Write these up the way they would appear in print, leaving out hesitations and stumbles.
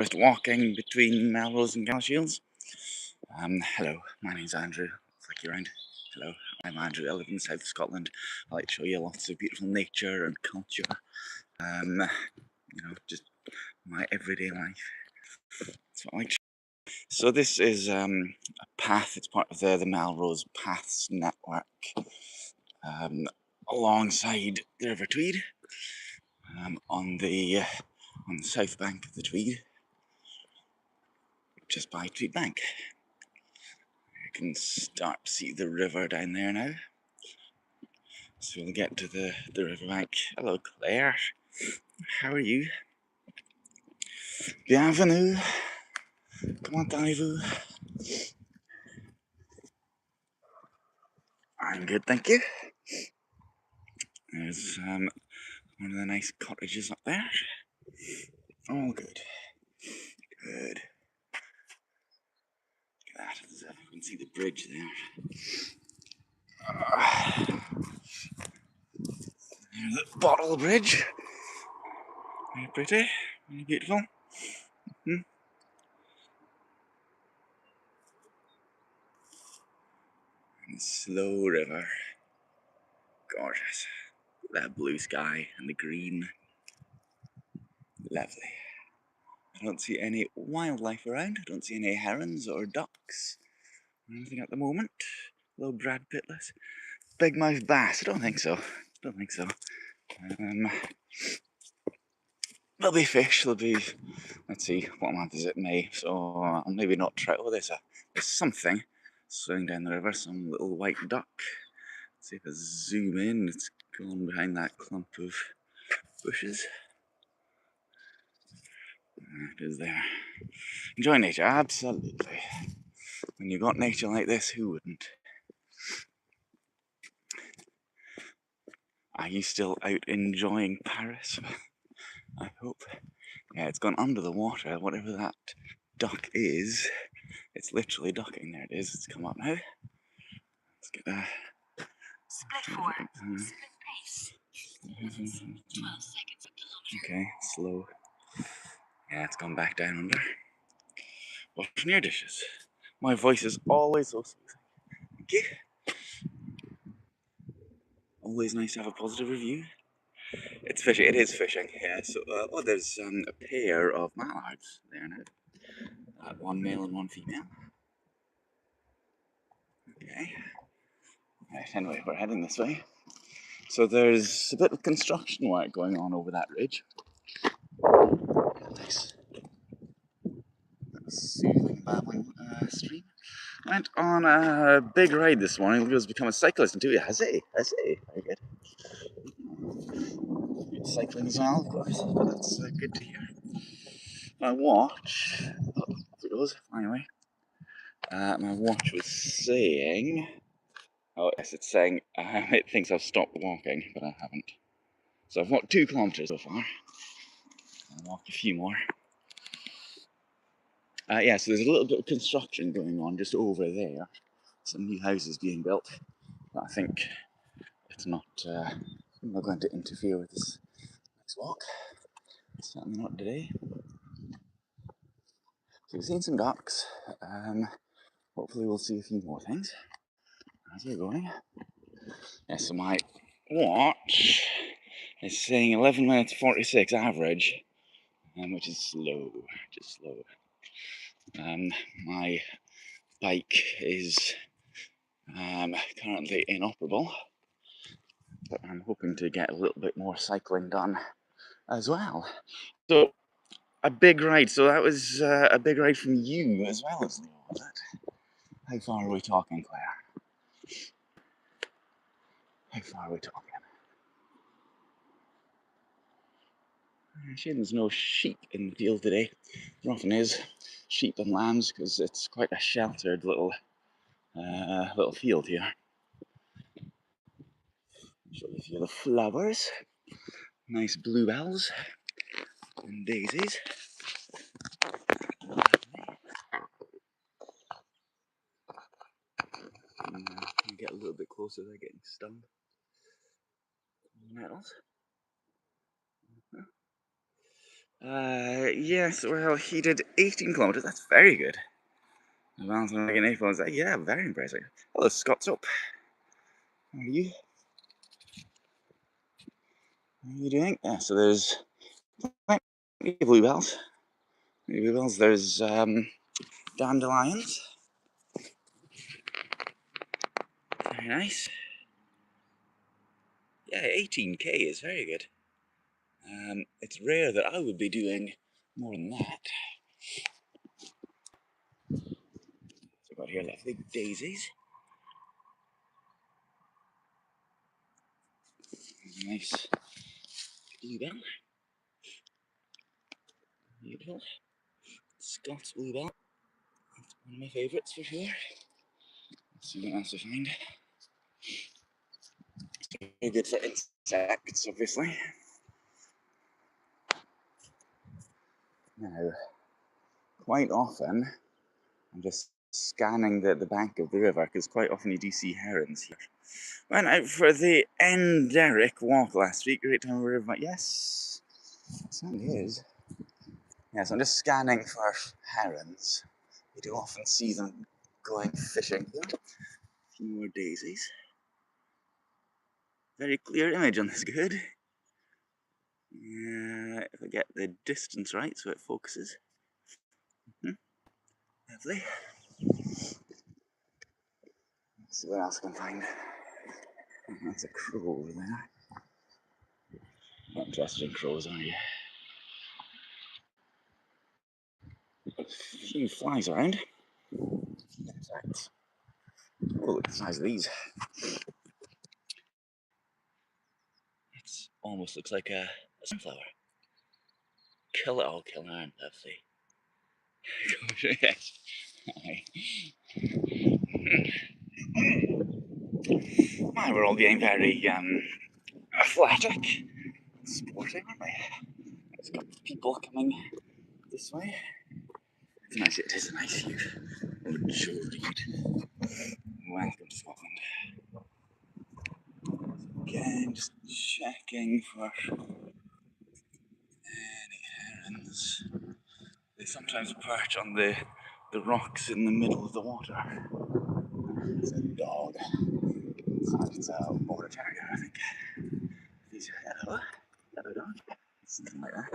Just walking between Melrose and Shields. Hello, my name's Andrew. Flick you around. Hello, I'm Andrew. I live in the south of Scotland. I like to show you lots of beautiful nature and culture. Just my everyday life. That's what I like. So this is a path. It's part of the Melrose Paths network alongside the River Tweed on the south bank of the Tweed, just by Tweed Bank. You can start to see the river down there now. So we'll get to the riverbank. Hello, Claire. How are you? Bienvenue. Comment allez-vous? I'm good, thank you. There's one of the nice cottages up there. All good. Good. Look at that. You can see the bridge there. There's the Bottle Bridge. Very pretty. Very beautiful. And the slow river. Gorgeous. That blue sky and the green. Lovely. I don't see any wildlife around. I don't see any herons or ducks or anything at the moment. Little Brad Pittless. Big mouth bass. I don't think so. Don't think so. There'll be fish. There'll be. Let's see. What month is it? May. So maybe not trout. Oh, there's something swimming down the river. Some little white duck. Let's see if I zoom in. It's gone behind that clump of bushes. There it is there. Enjoy nature, absolutely. When you've got nature like this, who wouldn't? Are you still out enjoying Paris? I hope. Yeah, it's gone under the water. Whatever that duck is, it's literally ducking. There it is. It's come up now. Let's get a split forward. Split pace. 12 seconds per kilometre. Okay, slow. Yeah, it's gone back down under. Washing your dishes. My voice is always so soothing. Thank you. Always nice to have a positive review. It's fishing. It is fishing. Yeah. So, there's a pair of mallards there now. One male and one female. Okay. Right. Anyway, we're heading this way. So there's a bit of construction work going on over that ridge. Nice. Soothing, babbling stream. Went on a big ride this morning. He was become a cyclist and has he? Very good. Cycling as well, of course, but that's good to hear. My watch, it goes, anyway. My watch was saying, oh yes, it's saying it thinks I've stopped walking, but I haven't. So I've walked 2 kilometres so far. I'll walk a few more. Yeah, so there's a little bit of construction going on just over there. Some new houses being built, but I think it's not going to interfere with this next walk. Certainly not today. So we've seen some ducks. Hopefully we'll see a few more things as we're going. Yeah, so my watch is saying 11 minutes 46 average, which is slow, just slow. My bike is currently inoperable, but I'm hoping to get a little bit more cycling done as well. So a big ride. So that was a big ride from you as well as Leo, was it? How far are we talking, Claire? How far are we talking? Shame there's no sheep in the field today. There often is sheep and lambs because it's quite a sheltered little field here. Show you a few of the flowers. Nice bluebells and daisies. And get a little bit closer, they're getting stung. Nettles. Yes, well, he did 18 kilometers. That's very good. Advanced like an 8 kilometers. Yeah, very impressive. Hello, Scott's up. How are you? How are you doing? Yeah, so there's plenty of bluebells. Bluebells. There's dandelions. Very nice. Yeah, 18k is very good. It's rare that I would be doing more than that. So we've got here lovely daisies. Nice bluebell. Beautiful. Scots bluebell. That's one of my favourites for sure. Let's see what else I find. Very good for insects, obviously. Now, quite often, I'm just scanning the bank of the river because quite often you do see herons here. Went out for the Enderic walk last week. Great time of riverbank. Yes, it certainly is. Yes, I'm just scanning for herons. You do often see them going fishing here. A few more daisies. Very clear image on this, good. Yeah, if I get the distance right so it focuses. Lovely. Let's see what else I can find. That's a crow over there. Not interested in crows, are you? A few flies around. Insects. Oh, look at the size of these. It almost looks like a sunflower. Kill it all, kill iron, lovely. Yes. Hi, we're all getting very athletic, sporting, aren't we? There's a couple of people coming this way. It's nice. It is a nice view. Oh, Joe Reed. Welcome to Scotland. Again, just checking for any herons. They sometimes perch on the rocks in the middle of the water. It's a dog. It's a border terrier, I think. He's a yellow dog. Something like that.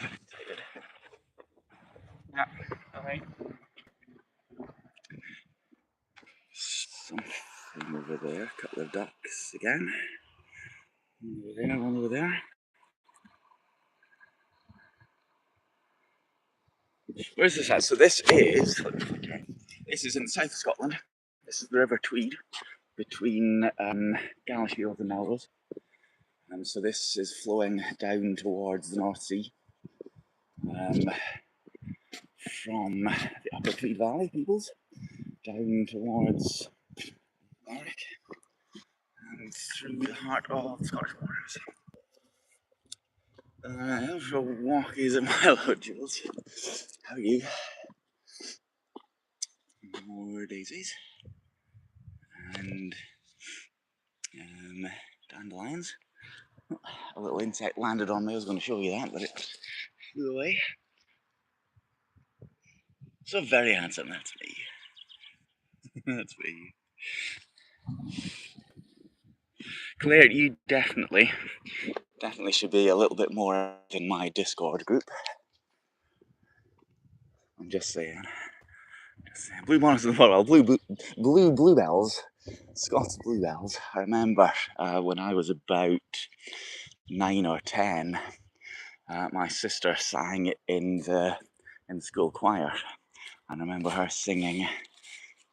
Excited. Yeah, alright. Something over there. A couple of ducks again. One over there, one over there. Where's this at? So this is in the south of Scotland. This is the River Tweed between Gallishfield and Melrose. So this is flowing down towards the North Sea from the Upper Tweed Valley, peoples, down towards Warwick and through the heart of the Scottish waters. For a walk is a mile out, Jules. How are you? More daisies and dandelions. A little insect landed on me. I was going to show you that, but it flew away. So very handsome. That's me. That's me. Claire, you definitely should be a little bit more in my Discord group. I'm just saying. Blue bonnets in the bottle, bluebells, Scots bluebells. I remember when I was about 9 or 10, my sister sang in the school choir, and I remember her singing a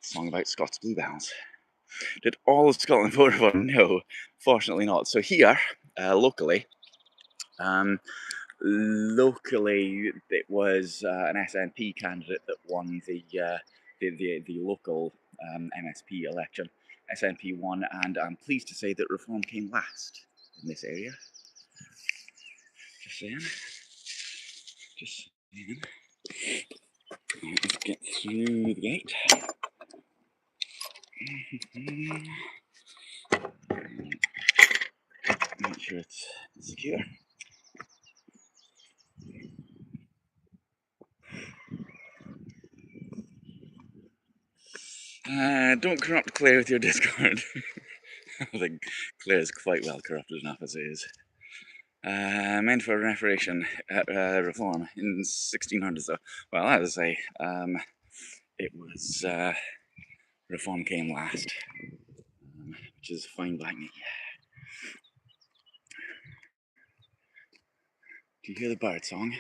song about Scots bluebells. Did all of Scotland vote for? No, fortunately not. So here, locally, it was an SNP candidate that won the local MSP election. SNP won, and I'm pleased to say that Reform came last in this area. Just saying. Just saying. Let's get through the gate. sure it's secure. Don't corrupt Claire with your Discord. I think Claire is quite well corrupted enough as it is. Meant for reformation, reform in 1600s though. Well, as I say, it was reform came last, which is fine by me. Do you hear the bird song?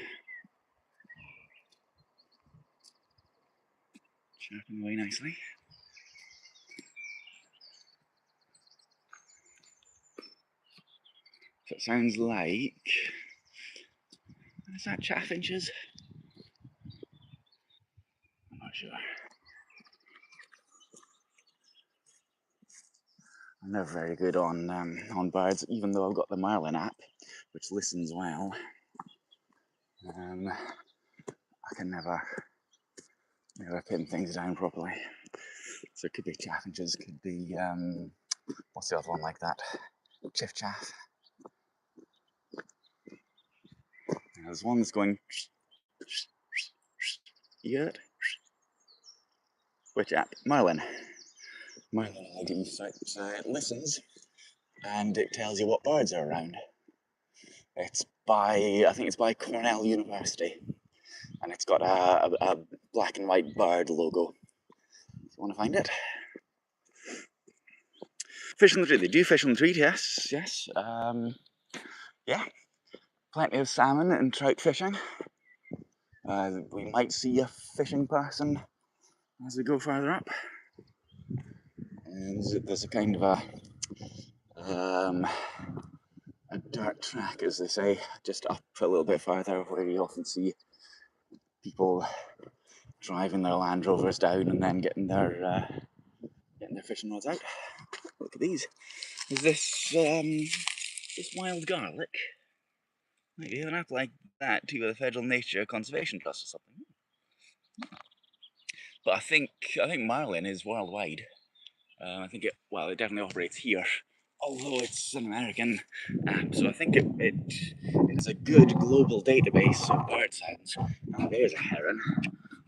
Chirping away nicely. So it sounds like, is that chaffinches? I'm not sure. I'm never very good on birds, even though I've got the Marlin app, which listens well. I can never pin things down properly. So it could be chaffinches, could be what's the other one like that? Chiff chaff. There's one that's going. You hear it? Which app? Marlin. Marlin ID. So it listens and it tells you what birds are around. It's by, I think it's by Cornell University, and it's got a black and white bird logo. If you want to find it. Fish on the Treat. They do fish on the Treat, yes. Yeah. Plenty of salmon and trout fishing. We might see a fishing person as we go further up. And there's a kind of a dirt track, as they say, just up a little bit farther, where you often see people driving their Land Rovers down and then getting their fishing rods out. Look at these. Is this wild garlic? Might be an app like that to the Federal Nature Conservation Trust or something. But I think Marlin is worldwide. I think it definitely operates here, although it's an American app, so I think it's a good global database of bird sounds. There's a heron.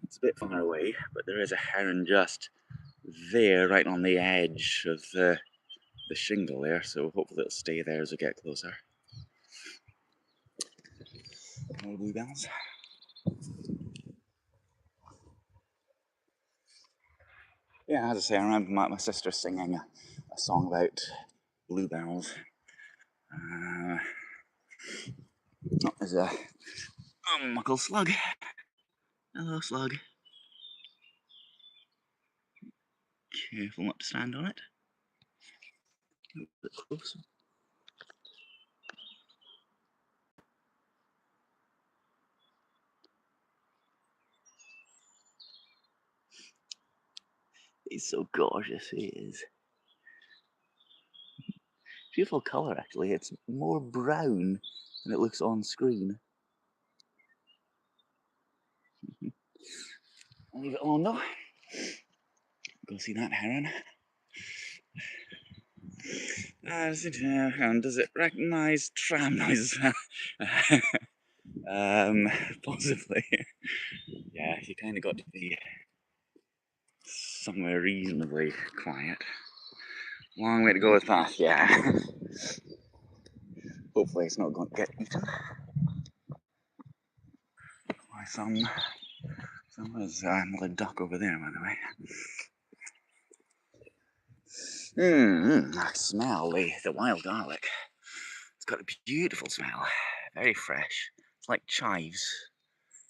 It's a bit far away, but there is a heron just there, right on the edge of the shingle there, so hopefully it'll stay there as we get closer. More bluebells. Yeah, as I say, I remember my sister singing a song about bluebells. There's a muckle slug. Hello, slug. Careful not to stand on it. A bit closer. He's so gorgeous, he is. Beautiful colour, actually. It's more brown than it looks on screen. I'll leave it alone though. Go see that heron. Does it recognise tram noises? Possibly. Yeah, you kind of got to be somewhere reasonably quiet. Long way to go with that, yeah. Hopefully it's not going to get eaten by there's another duck over there, by the way. I smell the wild garlic. It's got a beautiful smell, very fresh. It's like chives.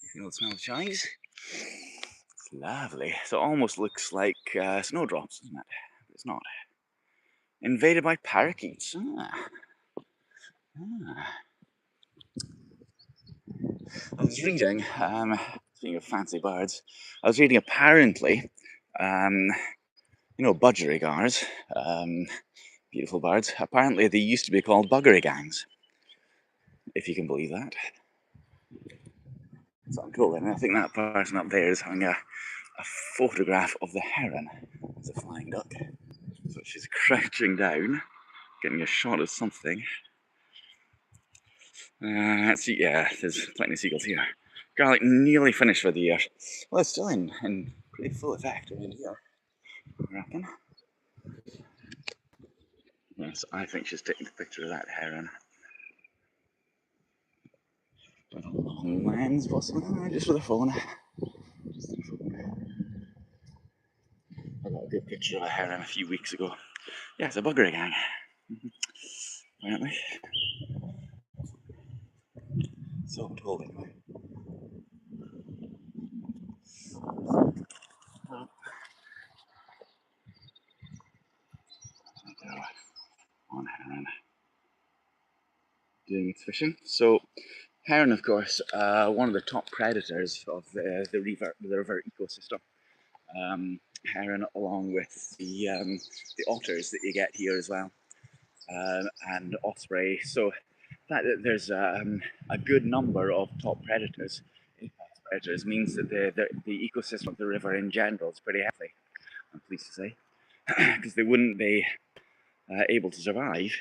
You feel the smell of chives? It's lovely. So it almost looks like snowdrops, doesn't it? But it's not. Invaded by parakeets. I was reading, speaking of fancy birds, I was reading apparently, budgerigars, beautiful birds, apparently they used to be called buggerygangs, if you can believe that. So I'm cool, and I think that person up there is having a photograph of the heron. It's a flying duck. So she's crouching down, getting a shot of something. See, yeah, there's plenty of seagulls here. Garlic nearly finished for the year. Well, it's still in pretty full effect around here, I reckon. Yes, I think she's taking a picture of that heron. With a long lens, possibly, just with a phone. I got a good picture of a heron a few weeks ago. Yeah, it's a bugger gang. Apparently. So I'm told anyway. On heron doing its fishing. So heron, of course, one of the top predators of the river ecosystem. Heron, along with the otters that you get here as well, and osprey. So there's a good number of top predators. Predators means that the ecosystem of the river in general is pretty healthy. I'm pleased to say, because they wouldn't be able to survive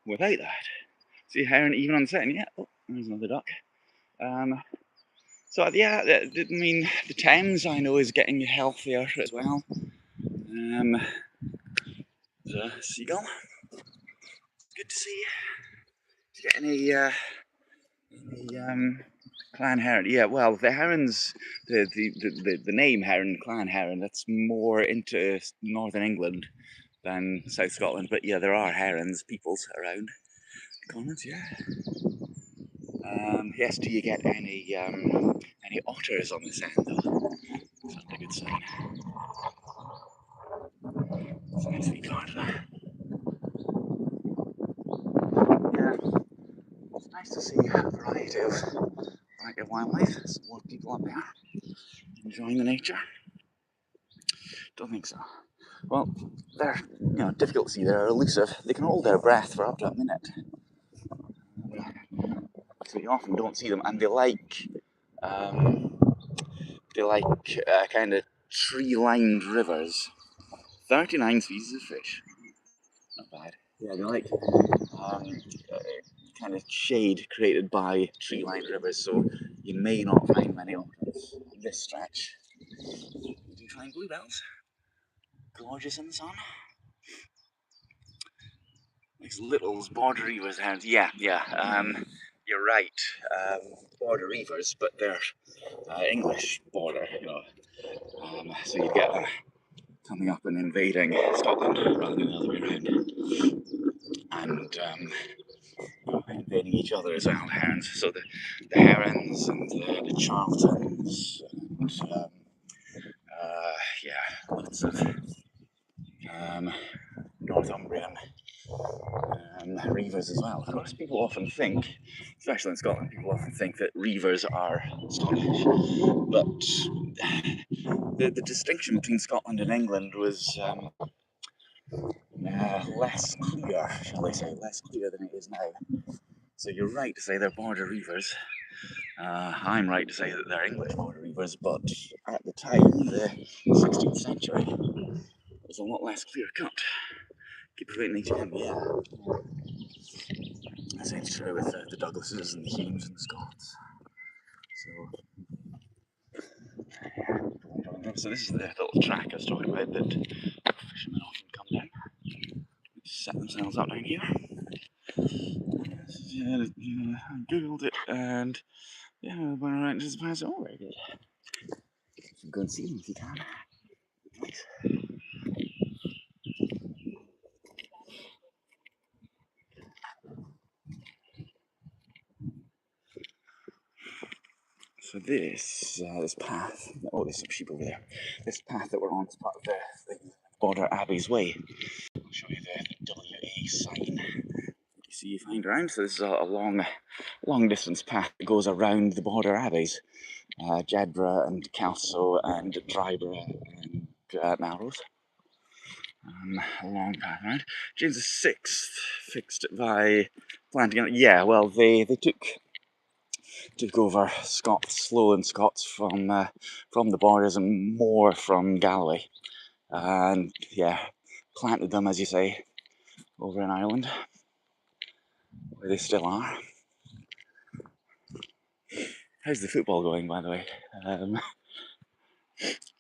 without that. See heron even on the setting. Yeah, oh, there's another duck. So yeah, I mean the Thames I know is getting healthier as well. The seagull. Good to see. Did you get any clan heron? Yeah, well, the herons, the name heron, clan heron, that's more into northern England than South Scotland. But yeah, there are herons, peoples around. Comments, yeah. Yes, do you get any otters on this end though? That's not a good sign. It's a nice wee garden. Yeah, it's nice to see a variety of wildlife. Some more people up there enjoying the nature. Don't think so. Well, they're difficult to see. They're elusive. They can hold their breath for up to a minute, so you often don't see them. And um, they like kind of tree-lined rivers. 39 species of fish. Not bad. Yeah, they like uh, kind of shade created by tree-lined rivers, so you may not find many otters this stretch. You do find bluebells. Gorgeous in the sun. These little border reavers hands. Yeah, yeah. You're right. Border reavers, but they're English border. So you get them coming up and invading Scotland rather than the other way around, and invading each other as well. Herons. So the herons and the charltons and yeah, lots of Northumbrian reavers as well. Of course, people often think, especially in Scotland, people often think that reavers are Scottish, but the distinction between Scotland and England was less clear, shall I say, less clear than it is now. So you're right to say they're border reavers. I'm right to say that they're English border reavers, but at the time, the 16th century, it was a lot less clear cut. Keep forgetting each other, yeah. Same true with the Douglases and the Humes and the Scots. So this is the little track I was talking about that fishermen often come down, set themselves up down here. Yeah, I googled it and yeah, went around to the pass. Oh, very good. Go and see them if you can. Nice. So this path. Oh, there's some sheep over there. This path that we're on is part of the Border Abbey's Way. I'll show you the WA sign. You see, you find around. So this is a long distance path that goes around the Border Abbeys, Jedburgh and Kelso and Dryburgh and Melrose. A long path around. James VI fixed it by planting it. Yeah, well, they took over Scots, Lowland Scots from the borders and more from Galloway, and yeah, planted them, as you say, over in Ireland, where they still are. How's the football going, by the way?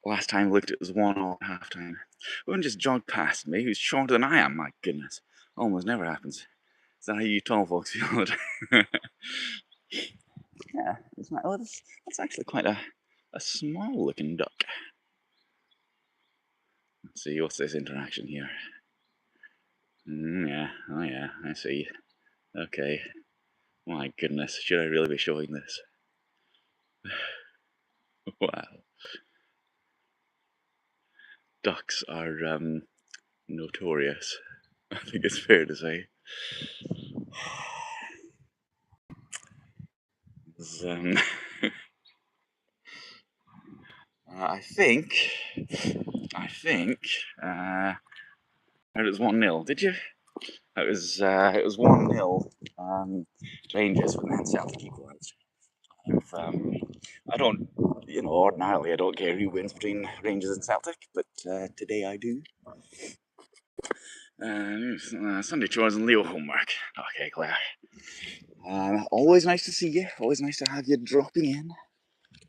Last time I looked, it was 1-1 at half time. Woman just jogged past me, who's shorter than I am, my goodness. Almost never happens. Is that how you tall folks feel all the time? Yeah, it's not, oh, that's actually quite a small looking duck. Let's see, what's this interaction here? Yeah, oh yeah, I see. Okay. My goodness, should I really be showing this? Wow. Ducks are notorious. I think it's fair to say. Um, I think it was 1-0. Did you? It was 1-0. Rangers with Man Celtic equalised. I don't, ordinarily I don't care who wins between Rangers and Celtic, but today I do. Sunday chores and Leo homework. Okay, Claire. Always nice to see you. Always nice to have you dropping in.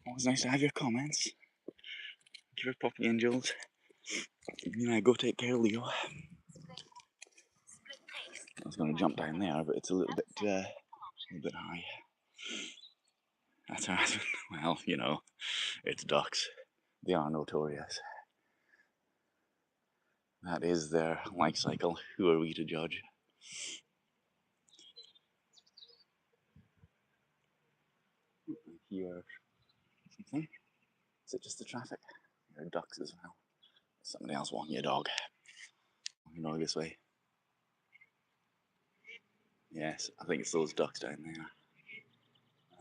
Always nice to have your comments. Give her poppy angels. Go take care of Leo. I was going to jump down there, but it's a little bit high. That's alright. Well, it's ducks. They are notorious. That is their life cycle. Who are we to judge? Here, something. Is it just the traffic? There are ducks as well. Somebody else walking your dog. Walking your dog this way. Yes, I think it's those ducks down there.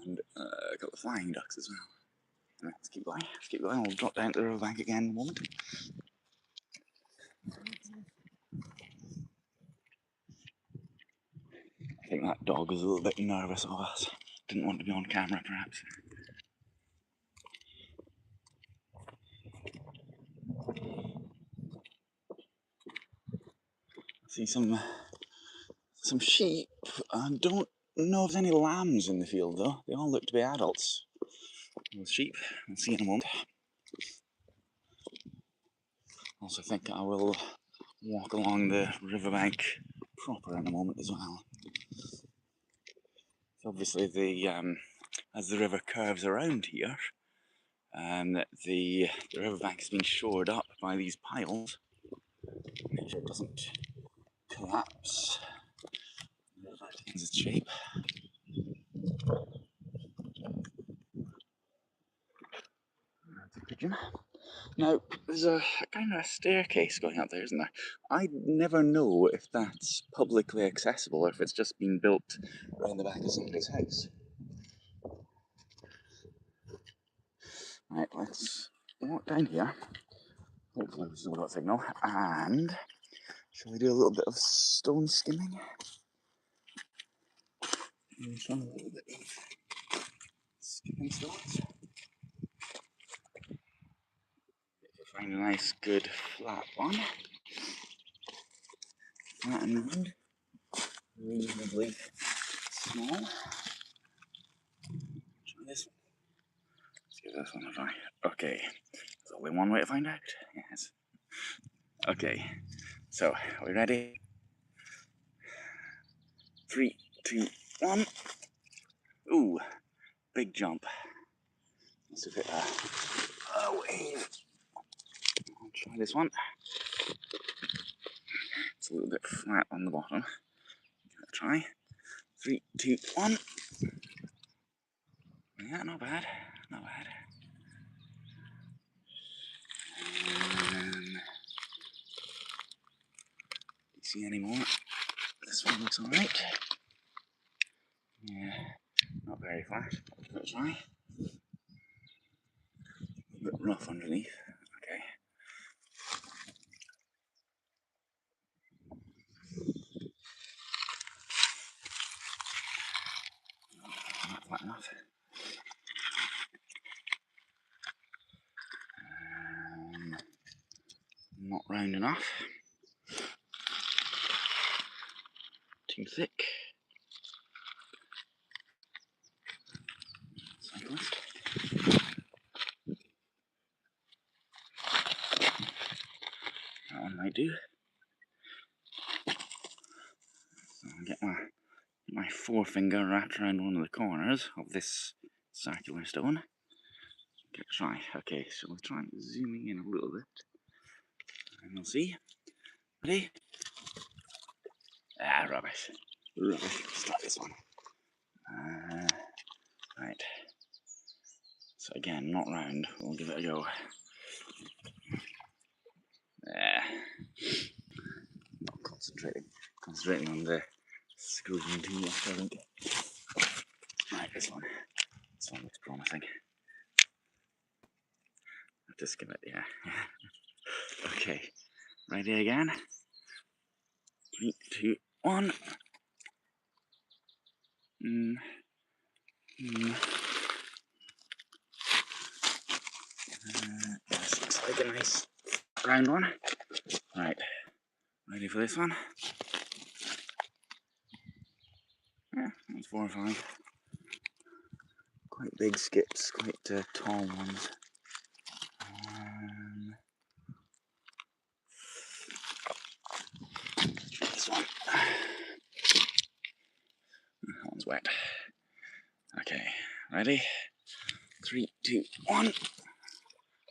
And a couple of flying ducks as well. Let's keep going. Let's keep going. We'll drop down to the riverbank again in a moment. I think that dog was a little bit nervous of us. Didn't want to be on camera, perhaps. I see some sheep. I don't know if there's any lambs in the field though. They all look to be adults. Those sheep. We'll see in a moment. Also think I will walk along the riverbank proper in a moment as well. So obviously as the river curves around here, the riverbank has been shored up by these piles. Make sure it doesn't collapse. It retains its shape. That's a pigeon. Now, there's a kind of a staircase going up there, isn't there? I never know if that's publicly accessible or if it's just been built around the back of somebody's house. Right, let's walk down here. Hopefully we've still got signal. And shall we do a little bit of stone skimming? A little bit of skimming stones. Find a nice, good, flat one. Flat and round. Reasonably small. Try this one. Let's give this one a try. Okay. There's only one way to find out. Yes. Okay. So, are we ready? 3, 2, 1. Ooh, big jump. Let's give it a wave. I'll try this one. It's a little bit flat on the bottom. Give it a try. 3, 2, 1. Yeah, not bad. Not bad. See any more? This one looks alright. Yeah, not very flat. Give it a try. A bit rough underneath. Okay. Not flat enough. Not round enough. Too thick. honest. That one might do. So I'll get my forefinger wrapped around one of the corners of this circular stone. Give it a try. Okay, so we'll try zooming in a little bit. And we'll see. Ready? Ah, rubbish. Rubbish. Let's try this one. Right. So again, not round. We'll give it a go. Not concentrating on the screen too much, I think. Right, this one looks promising. I'll just give it, yeah. Okay, ready again. 3, 2, 1. This looks like a nice round one. Right, ready for this one? Yeah, that's 4 or 5. Quite big skips, quite tall ones. This one. That one's wet. Okay, ready? 3, 2, 1.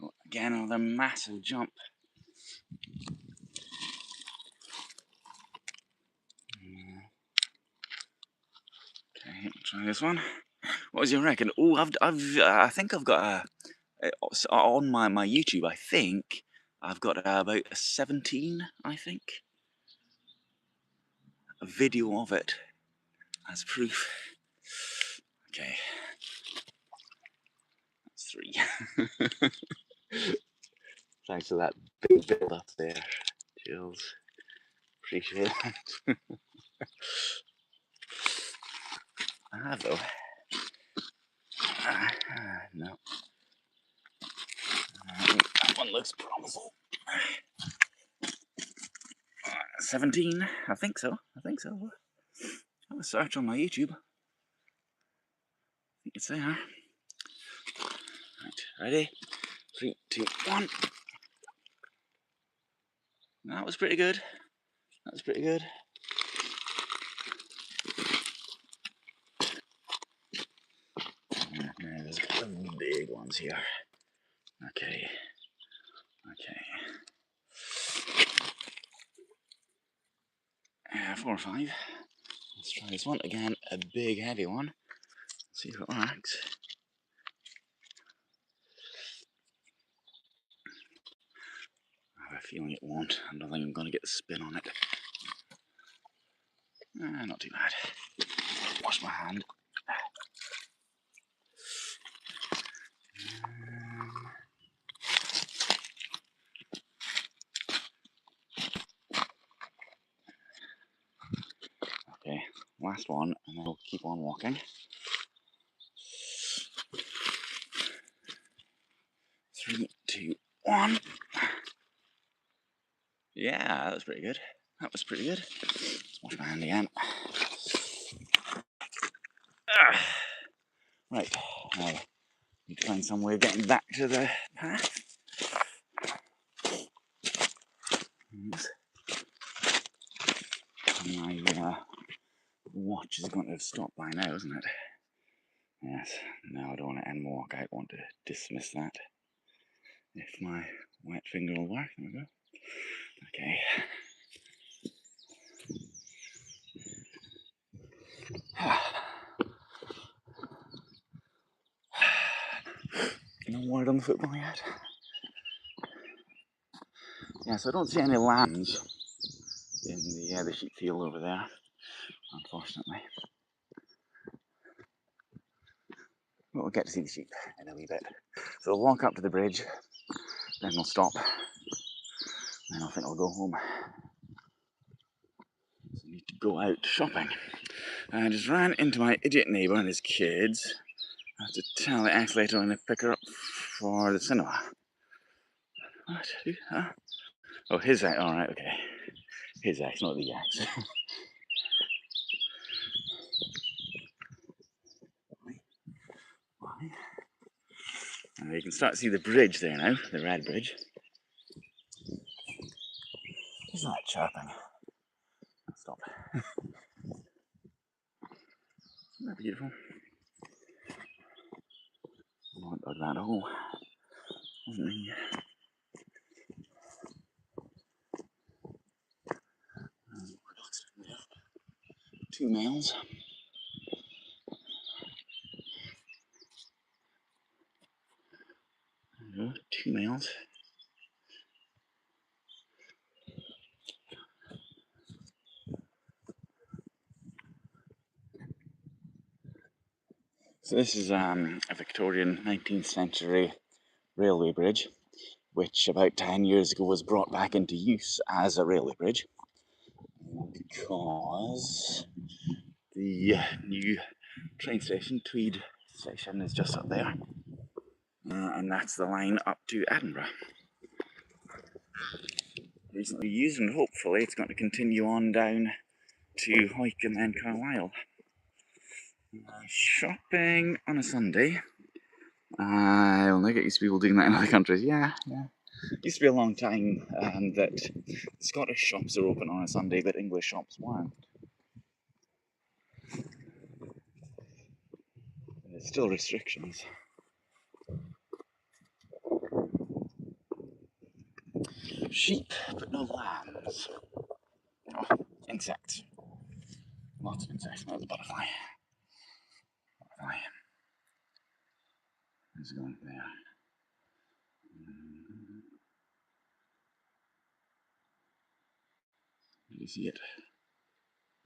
Oh, again, another massive jump. Okay, try this one. What do you reckon? Oh, I think I've got on my YouTube. I think I've got about a 17. I think a video of it as proof. Okay, that's 3. Thanks for that big build up there, Jules. Appreciate it. I have though. No. That one looks promising. 17. I think so. Have a search on my YouTube. I think it's there. Right, ready? 3, 2, 1. That was pretty good. That's pretty good. Now there's some big ones here. Okay. 4 or 5. Let's try this one again. A big, heavy one. See if it works. I have a feeling it won't. I don't think I'm going to get the spin on it. Not too bad. Wash my hand. Okay, last one, and then we'll keep on walking. 3, 2, 1. Yeah, that was pretty good. Let's wash my hand again. Right, now need to find some way of getting back to the path. My watch is going to have stopped by now, isn't it? Yes, now I don't want to end my walk. I want to dismiss that. If my wet finger will work, there we go. Okay. No word on the football yet. Yeah, so I don't see any lambs in the sheep field over there, unfortunately. But we'll get to see the sheep in a wee bit. So we'll walk up to the bridge, then we'll stop, then I think I'll go home. So I need to go out shopping. I just ran into my idiot neighbour and his kids. I have to tell the ex later I'm going to pick her up for the cinema. What? Huh? Oh, his ex. Alright, okay. His ex, not the ex. Why? You can start to see the bridge there now, the red bridge. Isn't that chirping? Stop. Isn't that beautiful? I won't bug that hole. Wasn't me. Two males. 2 males. So this is a Victorian 19th century railway bridge, which about 10 years ago was brought back into use as a railway bridge because the new train station, Tweed Station, is just up there, and that's the line up to Edinburgh. Recently used, and hopefully it's going to continue on down to Hawick and then Carlisle. Shopping on a Sunday. I don't think it used to be people doing that in other countries. Yeah. It used to be a long time that Scottish shops are open on a Sunday, but English shops weren't. There's still restrictions. Sheep, but no lambs. Oh, insects. Lots of insects. There's a butterfly. There's going there. Do you see it?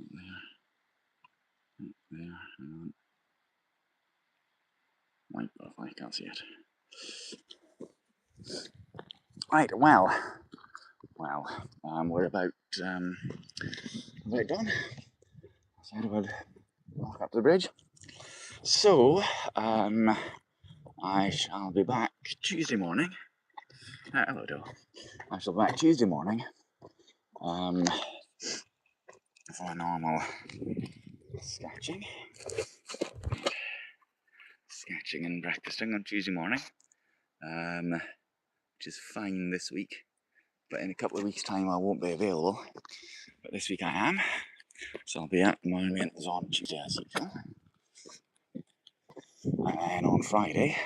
Up there. Up there. Hang on. White butterfly, can't see it. Right, well, we're about done. So I would walk up to the bridge. So, I shall be back Tuesday morning. Hello, Joe. I shall be back Tuesday morning for a normal sketching and breakfasting on Tuesday morning, which is fine this week. But in a couple of weeks' time, I won't be available. But this week I am. So I'll be at the monuments on Tuesday as usual. And then on Friday,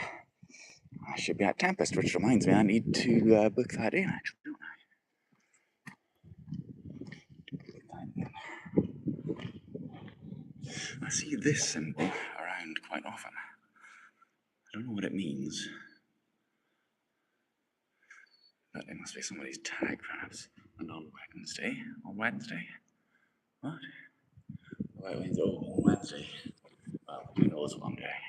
I should be at Tempest, which reminds me I need to book that in, actually, don't I? I see this symbol around quite often. I don't know what it means. But it must be somebody's tag, perhaps. And on Wednesday. What? Wednesday. Oh, on Wednesday. Well, who knows what I'm doing.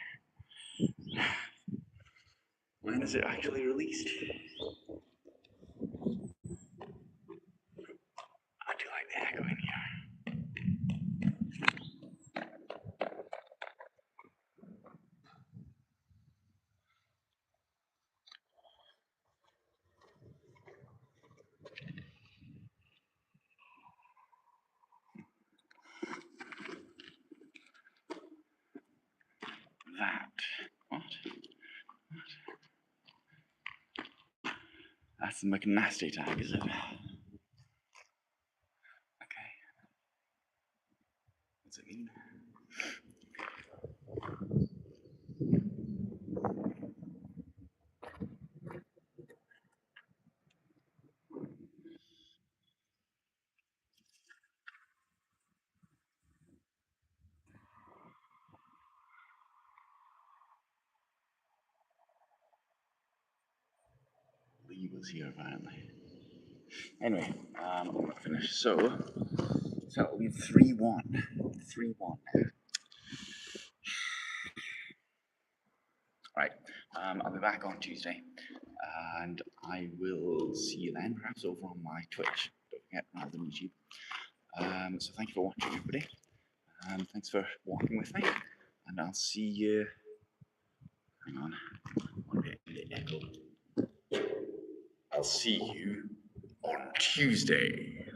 When is it actually released? I do like the echo in here. What? That's the McNasty tag, is it? Okay. What's it mean? Lee was here, apparently. Anyway, I'm going to finish. So it'll be 3-1. 3-1 now. Right, I'll be back on Tuesday, and I will see you then, perhaps over on my Twitch. Don't forget, rather than YouTube. So thank you for watching, everybody. Thanks for walking with me, and I'll see you. Hang on, I want to get the echo. I'll see you on Tuesday.